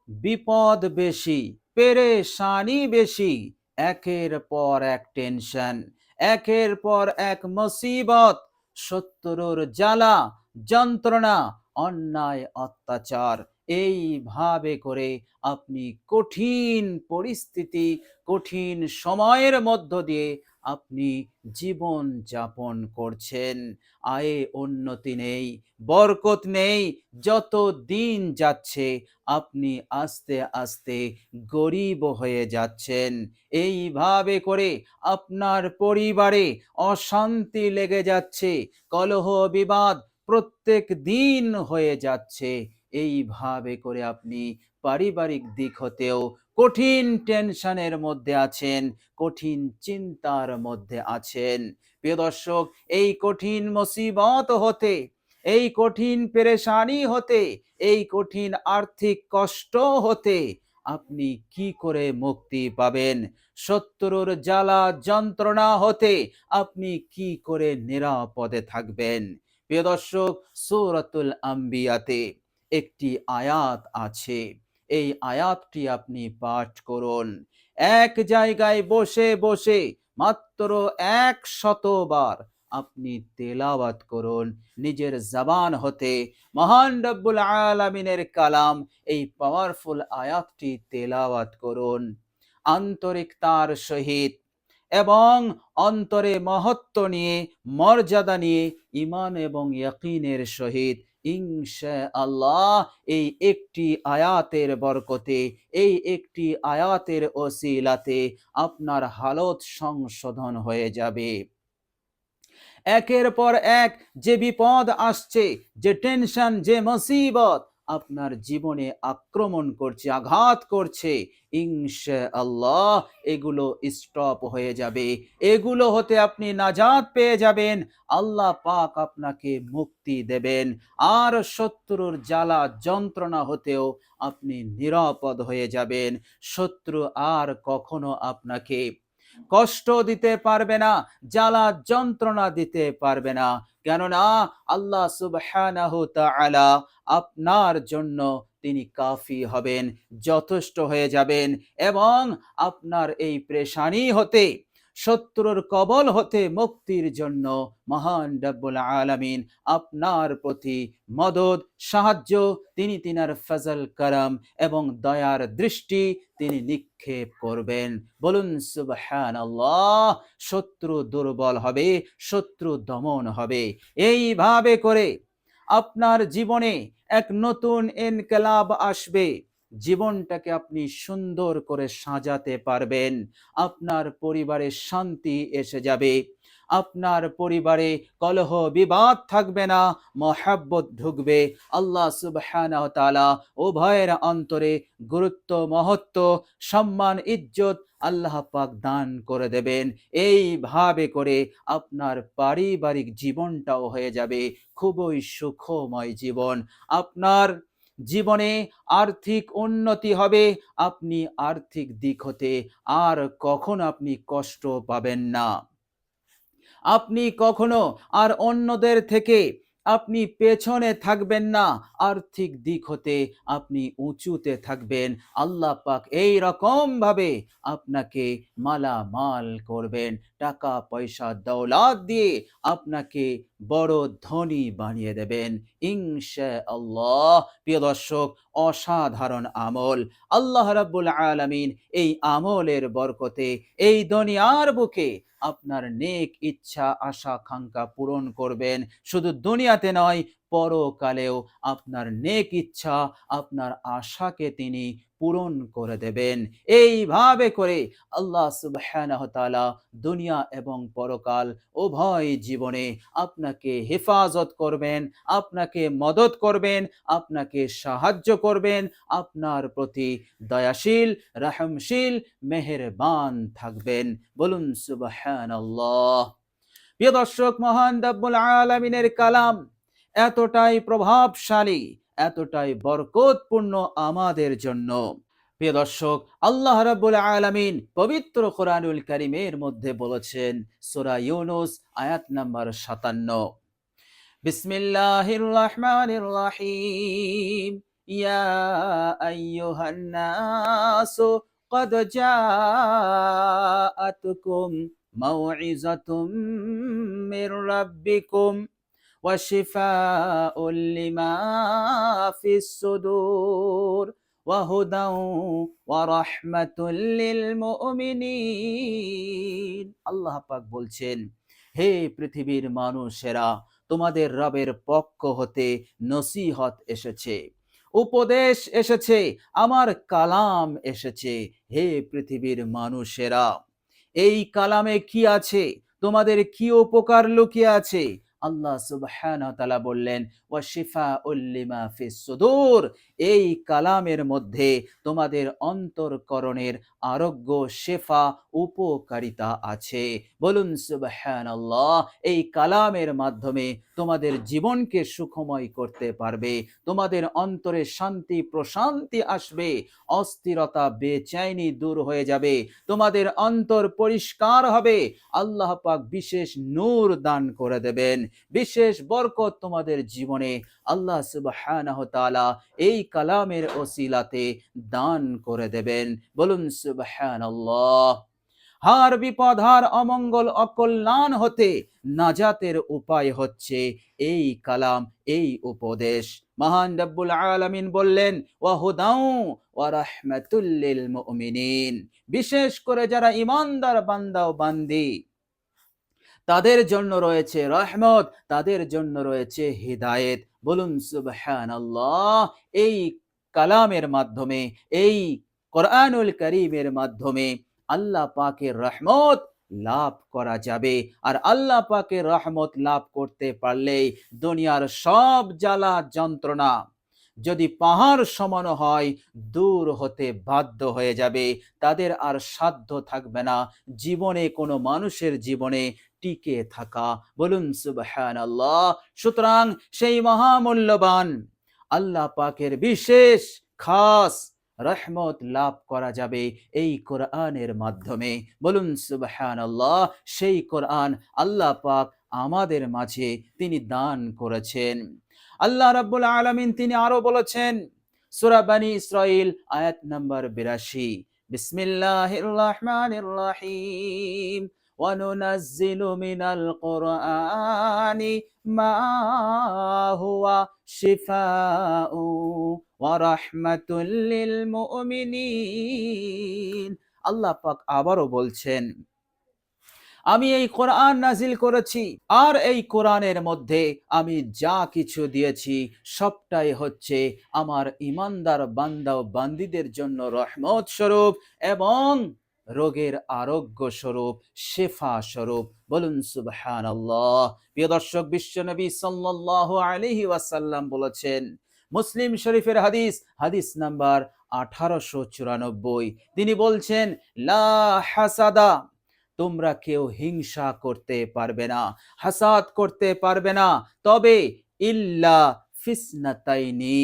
বিপদ বেশি, পেরেশানি বেশি, একের পর এক টেনশন, একের পর এক মুসিবত, শত্রুর জ্বালা, যন্ত্রণা, অন্যায় অত্যাচার, এইভাবে করে আপনি কঠিন পরিস্থিতি, কঠিন সময়ের মধ্য দিয়ে আপনি জীবন যাপন করছেন। আয়ে উন্নতি নেই, বরকত নেই। যত দিন যাচ্ছে আপনি আস্তে আস্তে গরিব হয়ে যাচ্ছেন। এইভাবে করে আপনার পরিবারে অশান্তি লেগে যাচ্ছে, কলহ বিবাদ প্রত্যেক দিন হয়ে যাচ্ছে। এইভাবে করে আপনি পারিবারিক দিক হতেও কঠিন টেনশনের মধ্যে আছেন, কঠিন চিন্তার মধ্যে আছেন। প্রিয় দর্শক, এই কঠিন মুসিবত হতে, এই কঠিন পেরেশানি হতে, এই কঠিন আর্থিক কষ্ট হতে আপনি কি করে মুক্তি পাবেন? শত্রুর জ্বালা যন্ত্রণা হতে আপনি কি করে নিরাপদে থাকবেন? প্রিয় দর্শক, সূরাতুল আম্বিয়াতে একটি আয়াত আছে, এই আয়াতটি আপনি পাঠ করুন। এক জায়গায় বসে বসে মাত্র 100 বার আপনি তেলাওয়াত করুন নিজের জবান হতে। মহান রব্বুল আলামিনের কালাম, এই পাওয়ারফুল আয়াতটি তেলাওয়াত করুন আন্তরিকতার সহিত এবং অন্তরে মহত্ব নিয়ে, মর্যাদা নিয়ে, ঈমান এবং ইয়াকিনের সহিত। ইনশাআল্লাহ এই একটি আয়াতের বরকতে, এই একটি আয়াতের ওসিলাতে আপনার হালত সংশোধন হয়ে যাবে। একের পর এক যে বিপদ আসছে, যে টেনশন, যে মুসিবত আপনার জীবনে আক্রমণ করছে, আঘাত করছে, ইনশাআল্লাহ এগুলো স্টপ হয়ে যাবে। এগুলো হতে আপনি নাজাত পেয়ে যাবেন। আল্লাহ পাক আপনাকে মুক্তি দেবেন। আর শত্রুর জ্বালা যন্ত্রণা হতেও আপনি নিরাপদ হয়ে যাবেন। শত্রু আর কখনো আপনাকে কষ্ট দিতে পারবে না, জ্বালা যন্ত্রণা দিতে পারবে না। কেননা আল্লাহ সুবহানাহু তাআলা আপনার জন্য তিনি কাফি হবেন, যথেষ্ট হয়ে যাবেন। এবং আপনার এই পেরেশানি হতে, শত্রুর কবল হতে মুক্তির জন্য মহান রব্বুল আলামিন আপনার প্রতি মদদ, সাহায্য, তিনি তিনার ফজল করম এবং দয়ার দৃষ্টি তিনি নিক্ষেপ করবেন। বলুন সুবহানাল্লাহ। শত্রু দুর্বল হবে, শত্রু দমন হবে। এইভাবে করে আপনার জীবনে এক নতুন ইনকিলাব আসবে। জীবনটাকে আপনি সুন্দর করে সাজাতে পারবেন। আপনার পরিবারে শান্তি এসে যাবে, আপনার পরিবারে কলহ বিবাদ থাকবে না, মহাব্বত ঢুকবে। আল্লাহ সুবহানাহু ওয়া তাআলা উভয়ের অন্তরে গুরুত্ব, মহত্ব, সম্মান, ইজ্জত আল্লাহ পাক দান করে দেবেন। এইভাবে করে আপনার পারিবারিক জীবনটাও হয়ে যাবে খুবই সুখময় জীবন। আপনার জীবনে আর্থিক উন্নতি হবে। আপনি আর্থিক দিক হতে আর কখনো আপনি কষ্ট পাবেন না। আপনি কখনো আর অন্যদের থেকে আপনি পেছনে থাকবেন না। আর্থিক দিক হতে আপনি উঁচুতে থাকবেন। আল্লাহ পাক এই রকম ভাবে আপনাকে মালামাল করবেন, টাকা পয়সা দৌলত দিয়ে আপনাকে বড় ধনী বানিয়ে দেবেন ইনশাআল্লাহ। প্রিয় দর্শক, অসাধারণ আমল আল্লাহ রাব্বুল আলামিন এই আমলের বরকতে এই দুনিয়ার বুকে আপনার নেক ইচ্ছা, আশা, আকাঙ্ক্ষা পূরণ করবেন। শুধু দুনিয়াতে নয়, পরকালেও আপনার নেক ইচ্ছা, আপনার আশাকে তিনি পূরণ করে দেবেন। এইভাবে করে আল্লাহ সুবহানাহু ওয়া তাআলা দুনিয়া এবং পরকাল উভয় জীবনে আপনাকে হেফাজত করবেন, আপনাকে মদত করবেন, আপনাকে সাহায্য করবেন, আপনার প্রতি দয়াশীল, রহমশীল, মেহেরবান থাকবেন। বলুন সুবহানাল্লাহ। প্রিয় দর্শক, মহান রব্বুল আলামিনের কালাম এতটাই প্রভাবশালী, এতটাই বরকতপূর্ণ আমাদের জন্য। প্রিয় দর্শক, আল্লাহ রাব্বুল আলামিন পবিত্র কোরআনুল কারীমের মধ্যে বলেছেন, সূরা ইউনূস আয়াত নাম্বার 57, বিসমিল্লাহির রহমানির রহিম, ইয়া আইয়ুহান নাসু قد جاءتكم موعظة من ربكم وشفاء لما في الصدور وهدى ورحمة للمؤمنين আল্লাহ পাক বলছেন, হে পৃথিবীর মানুষেরা, তোমাদের রবের পক্ষ হতে নসিহত এসেছে, উপদেশ এসেছে, আমার কালাম এসেছে। হে পৃথিবীর মানুষেরা, এই কালামে কি আছে, তোমাদের কি উপকার লুকিয়ে আছে? আল্লাহ সুবহানাহু ওয়া তাআলা বললেন, ওয়া শিফাউল লিমা ফিস সুদূর, এই কালামের মধ্যে তোমাদের অন্তরকরণের আরোগ্য, শেফা, উপকারিতা আছে। বলুন সুবহানাল্লাহ। এই কালামের মাধ্যমে তোমাদের জীবনকে সুখময় করতে পারবে, তোমাদের অন্তরে শান্তি প্রশান্তি আসবে, অস্থিরতা বেচैनी দূর হয়ে যাবে, তোমাদের অন্তর পরিষ্কার হবে, আল্লাহ পাক বিশেষ নূর দান করে দেবেন, বিশেষ বরকত তোমাদের জীবনে আল্লাহ সুবহানাহু ওয়া তাআলা এই কালামের ওসিলাতে দান করে দেবেন। বলুন সুবহানাল্লাহ। হার বিপদ, হার অমঙ্গল, অকল্যাণ হতে নাজাতের উপায় হচ্ছে এই কালাম, এই উপদেশ। মহান রব্বুল আলামিন বললেন, ওয়া হুদাউ ওয়া রাহমাতুল লিল মুমিনিন, বিশেষ করে যারা ঈমানদার বান্দা ও বান্দি, তাদের জন্য রয়েছে রহমত, তাদের জন্য রয়েছে হিদায়েত। বলুন সুবহানাল্লাহ। এই কালামের মাধ্যমে, এই কোরআনুল কারীমের মাধ্যমে আল্লাহ পাকের রহমত লাভ করা যাবে। আর আল্লাহ পাকের রহমত লাভ করতে পারলে দুনিয়ার সব জ্বালা যন্ত্রণা যদি পাহাড় সমান হয়, দূর হতে বাধ্য হয়ে যাবে। তাদের আর সাধ্য থাকবে না জীবনে, কোনো মানুষের জীবনে টিকে থাকা। বলুন সুবহানাল্লাহ। সুতরাং সেই মহামূল্যবান আল্লাহ পাকের বিশেষ খাস রহমত লাভ করা যাবে এই কোরআনের মাধ্যমে। বলুন সুবহানাল্লাহ। সেই কোরআন আল্লাহ পাক আমাদের মাঝে তিনি দান করেছেন। আল্লাহ রাব্বুল আলামিন তিনি আরো বলেছেন, সূরা বনী ইসরাইল আয়াত নাম্বার 82, বিসমিল্লাহির রহমানির রহিম, ওয়া নুনাজ্জিলু মিনাল কুরআনি মা হুয়া শিফাউ ওয়া রাহমাতুল লিল মুমিনিন। আল্লাহ পাক আবারও বলছেন, আমি এই কোরআন নাজিল করেছি, আর এই কোরআনের মধ্যে আমি যা কিছু দিয়েছি সবটাই হচ্ছে আমার ঈমানদার বান্দা ও বান্দীদের জন্য রহমত স্বরূপ এবং রোগের আরোগ্য স্বরূপ, শেফা স্বরূপ। বলুন সুবহানাল্লাহ। প্রিয় দর্শক, বিশ্বনবী সাল্লাল্লাহু আলাইহি ওয়াসাল্লাম বলেছেন, মুসলিম শরীফের হাদিস, হাদিস নাম্বার 1894, তিনি বলছেন, লা হাসাদা, তোমরা কেউ হিংসা করতে পারবে না, হাসাদ করতে পারবে না, তবে ইল্লা ফিসনাতাইনি,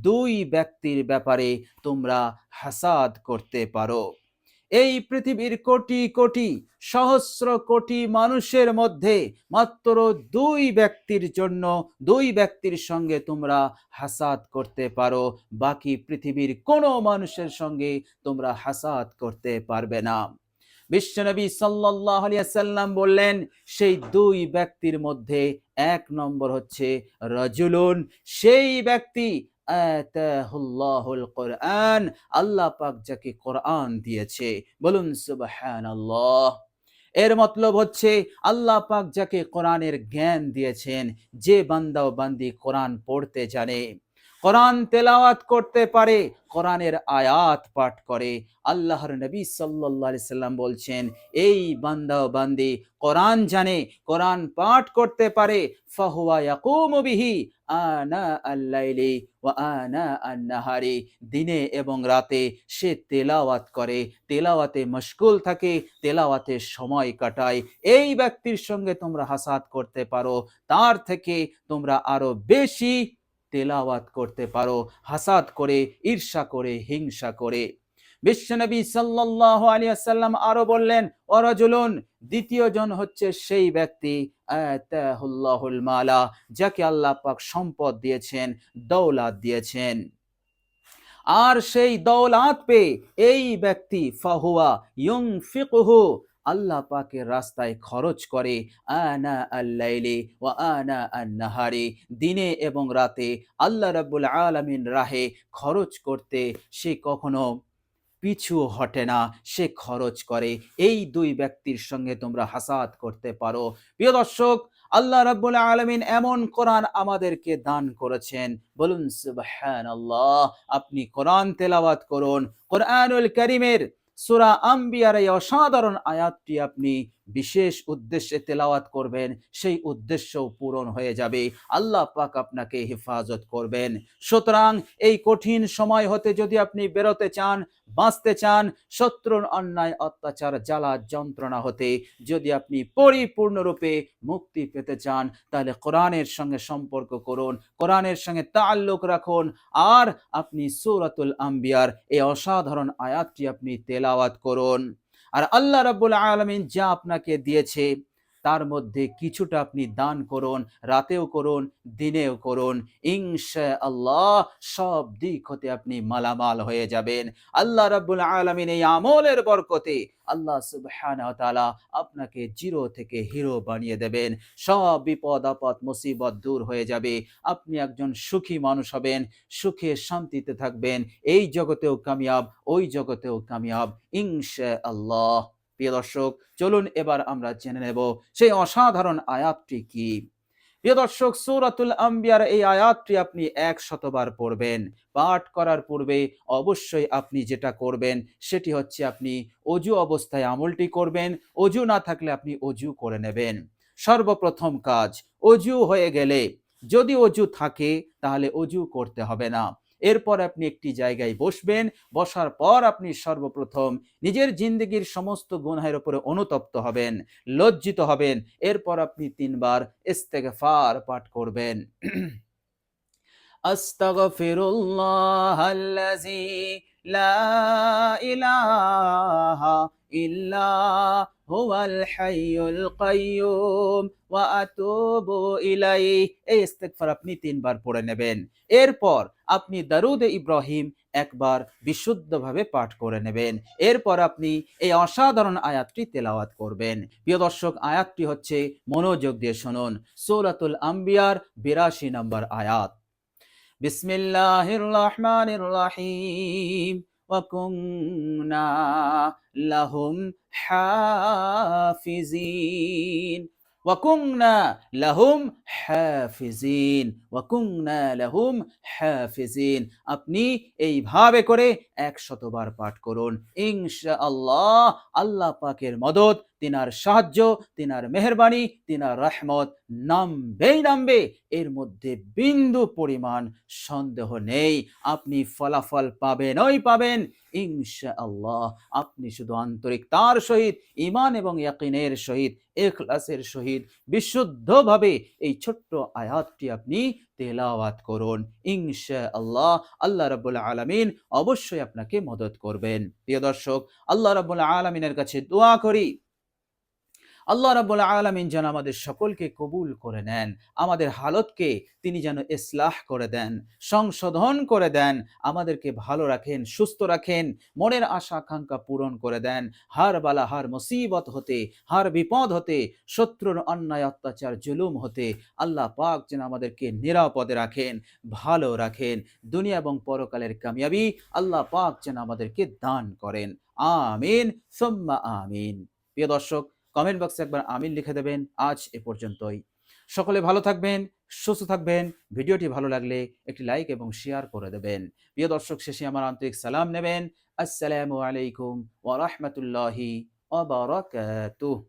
দুই ব্যক্তির ব্যাপারে তোমরা হাসাদ করতে পারো। এই পৃথিবীর কোটি কোটি সহস্র কোটি মানুষের মধ্যে মাত্র দুই ব্যক্তির জন্য, দুই ব্যক্তির সঙ্গে তোমরা হাসাদ করতে পারো, বাকি পৃথিবীর কোনো মানুষের সঙ্গে তোমরা হাসাদ করতে পারবে না। বিশ্বনবী সাল্লাল্লাহু আলাইহি ওয়াসাল্লাম বললেন, সেই দুই ব্যক্তির মধ্যে এক নম্বর হচ্ছে রাজুলুন, সেই ব্যক্তি আতাহুল্লাহুল কোরআন, আল্লাহ পাক যাকে কোরআন দিয়েছে। বলুন সুবহানাল্লাহ। এর মতলব হচ্ছে আল্লাহ পাক যাকে কোরআনের জ্ঞান দিয়েছেন, যে বান্দা ও বান্দি কোরআন পড়তে জানে, কোরআন তেলাওয়াত করতে পারে, কোরআনের আয়াত পাঠ করে, আল্লাহর নবী সাল্লাল্লাহু আলাইহি সাল্লাম বলছেন, এই বান্দা ও বান্দি কোরআন জানে, কোরআন পাঠ করতে পারে, ফাহুয়া ইয়াকুমু বিহি আনা আল-লাইলি ওয়া আনা আন-নাহারি, দিনে এবং রাতে সে তেলাওয়াত করে, তেলাওয়াতে মশগুল থাকে, তেলাওয়াতে সময় কাটায়। এই ব্যক্তির সঙ্গে তোমরা হাসাদ করতে পারো, তার থেকে তোমরা আরো বেশি তেলাওয়াত করতে পারো, হাসাদ করে, ঈর্ষা করে, হিংসা করে। বিশ্বনবী সাল্লাল্লাহু আলাইহি ওয়াসাল্লাম আরো বললেন, ওয়ারাজুলুন, দ্বিতীয় জন হচ্ছে সেই ব্যক্তি আতাহুল্লাহুল মালা, যাকে আল্লাহ পাক সম্পদ দিয়েছেন, দৌলত দিয়েছেন। আর সেই দৌলত পেয়ে এই ব্যক্তি ফাহুয়া ইউনফিকুহু আল্লাহ পাকের রাস্তায় খরচ করে আনা আল-লাইলি ওয়া আনা আন-নাহারি, দিনে এবং রাতে আল্লাহ রাব্বুল আলামিন রাহে খরচ করতে সে কখনো পিছু হটে না, সে খরচ করে। এই দুই ব্যক্তির সঙ্গে তোমরা হাসাদ করতে পারো। প্রিয় দর্শক, আল্লাহ রাব্বুল আলামিন এমন কোরআন আমাদেরকে দান করেছেন, বলুন সুবহানাল্লাহ। আপনি কোরআন তেলাওয়াত করুন। কোরআনুল কারীমের সূরা আম্বিয়ার এই অসাধারণ আয়াতটি আপনি বিশেষ উদ্দেশ্যে তেলাওয়াত করবেন, সেই উদ্দেশ্যও পূরণ হয়ে যাবে। আল্লাহ পাক আপনাকে হেফাজত করবেন। সুতরাং এই কঠিন সময় হতে যদি আপনি বেরোতে চান, বাঁচতে চান, শত্রুর অন্যায় অত্যাচার জ্বালা যন্ত্রণা হতে যদি আপনি পরিপূর্ণরূপে মুক্তি পেতে চান, তাহলে কোরআনের সঙ্গে সম্পর্ক করুন, কোরআনের সঙ্গে তাল্লুক রাখুন, আর আপনি সূরাতুল আম্বিয়ার এই অসাধারণ আয়াতটি আপনি তেলাওয়াত করুন। আর আল্লাহ রাব্বুল আলামিন যা আপনাকে দিয়েছে তার মধ্যে কিছুটা আপনি দান করুন, রাতেও করুন, দিনেও করুন। ইনশাআল্লাহ সব দিক হতে আপনি মালামাল হয়ে যাবেন। আল্লাহ রাব্বুল আলামিন এই আমলের বরকতে আল্লাহ সুবহানাহু ওয়া তাআলা আপনাকে জিরো থেকে হিরো বানিয়ে দেবেন। সব বিপদ আপদ মুসিবত দূর হয়ে যাবে। আপনি একজন সুখী মানুষ হবেন, সুখে শান্তিতে থাকবেন। এই জগতেও কামিয়াব, ওই জগতেও কামিয়াব ইনশাআল্লাহ। প্রিয় দর্শক, চলুন এবার আমরা জেনে নেব সেই অসাধারণ আয়াতটি কি। প্রিয় দর্শক, সূরাতুল আম্বিয়ার এই আয়াতটি আপনি ১০০ বার পড়বেন। পাঠ করার পূর্বে অবশ্যই আপনি যেটা করবেন সেটি হচ্ছে আপনি অজু অবস্থায় আমলটি করবেন। অজু না থাকলে আপনি অজু করে নেবেন। সর্বপ্রথম কাজ, অজু হয়ে গেলে, যদি অজু থাকে তাহলে অজু করতে হবে না। এরপর আপনি একটি জায়গায় বসবেন। বসার পর আপনি সর্বপ্রথম নিজের জিন্দেগির সমস্ত গুনাহের উপরে অনুতপ্ত হবেন, লজ্জিত হবেন। এরপর আপনি ৩ বার ইস্তেগফার পাঠ করবেন। আস্তাগফিরুল্লাহাল্লাযী লা ইলাহা ইল্লা হুয়াল হাইয়ুল কাইয়্যুম ওয়া আতুবু ইলাইহি। এই ইস্তেগফার আপনি ৩ বার পড়ে নেবেন। এরপর আপনি দরুদ ইব্রাহিম একবার বিশুদ্ধভাবে পাঠ করে নেবেন। এরপর আপনি এই অসাধারণ আয়াতটি তেলাওয়াত করবেন। প্রিয় দর্শক, আয়াতটি হচ্ছে, মনোযোগ দিয়ে শুনুন, সূরাতুল আম্বিয়ার ৮২ নম্বর আয়াত। বিসমিল্লাহির রহমানির রহিম ওয়া কুননা লাহুম হাফিজিন ওয়া কুননা লাহুম হাফিজিন ওয়া কুননা লাহুম হাফিজিন। আপনি এইভাবে করে ১০০ বার পাঠ করুন। ইনশাআল্লাহ আল্লাহ পাকের মদদ, তিনার সাহায্য, তিনার মেহেরবানি, তিনার রহমত নামবেই নামবে। এর মধ্যে বিন্দু পরিমাণ সন্দেহ নেই। আপনি ফলাফল পাবেনই পাবেন ইনশাআল্লাহ। আপনি শুধু আন্তরিকতার সহিত, ঈমান এবং ইয়াকিনের সহিত, ইখলাসের সহিত বিশুদ্ধভাবে এই ছোট্ট আয়াতটি আপনি তেলাওয়াত করুন। ইনশাআল্লাহ আল্লাহ রাব্বুল আলামিন অবশ্যই আপনাকে মদদ করবেন। প্রিয় দর্শক, আল্লাহ রাব্বুল আলামিনের কাছে দোয়া করি, আল্লাহ রাব্বুল আলামিন যেন আমাদের সকলকে কবুল করে নেন, আমাদের হালতকে তিনি যেন ইসলাহ করে দেন, সংশোধন করে দেন, আমাদেরকে ভালো রাখেন, সুস্থ রাখেন, মনের আশা আকাঙ্ক্ষা পূরণ করে দেন। হার বালা, হার মুসিবত হতে, হার বিপদ হতে, শত্রুর অন্যায় অত্যাচার জুলুম হতে আল্লাহ পাক যেন আমাদেরকে নিরাপদে রাখেন, ভালো রাখেন। দুনিয়া এবং পরকালের কামিয়াবি আল্লাহ পাক যেন আমাদেরকে দান করেন। আমিন সুম্মা আমিন। প্রিয় দর্শক, কমেন্ট বক্সে একবার আমিন লিখে দেবেন। আজ এ পর্যন্তই। সকলে ভালো থাকবেন, সুস্থ থাকবেন। ভিডিওটি ভালো লাগলে একটি লাইক এবং শেয়ার করে দেবেন। প্রিয় দর্শক, শেষে আমার আন্তরিক সালাম নেবেন। আসসালামু আলাইকুম ওয়া রাহমাতুল্লাহি ওয়া বারাকাতুহু।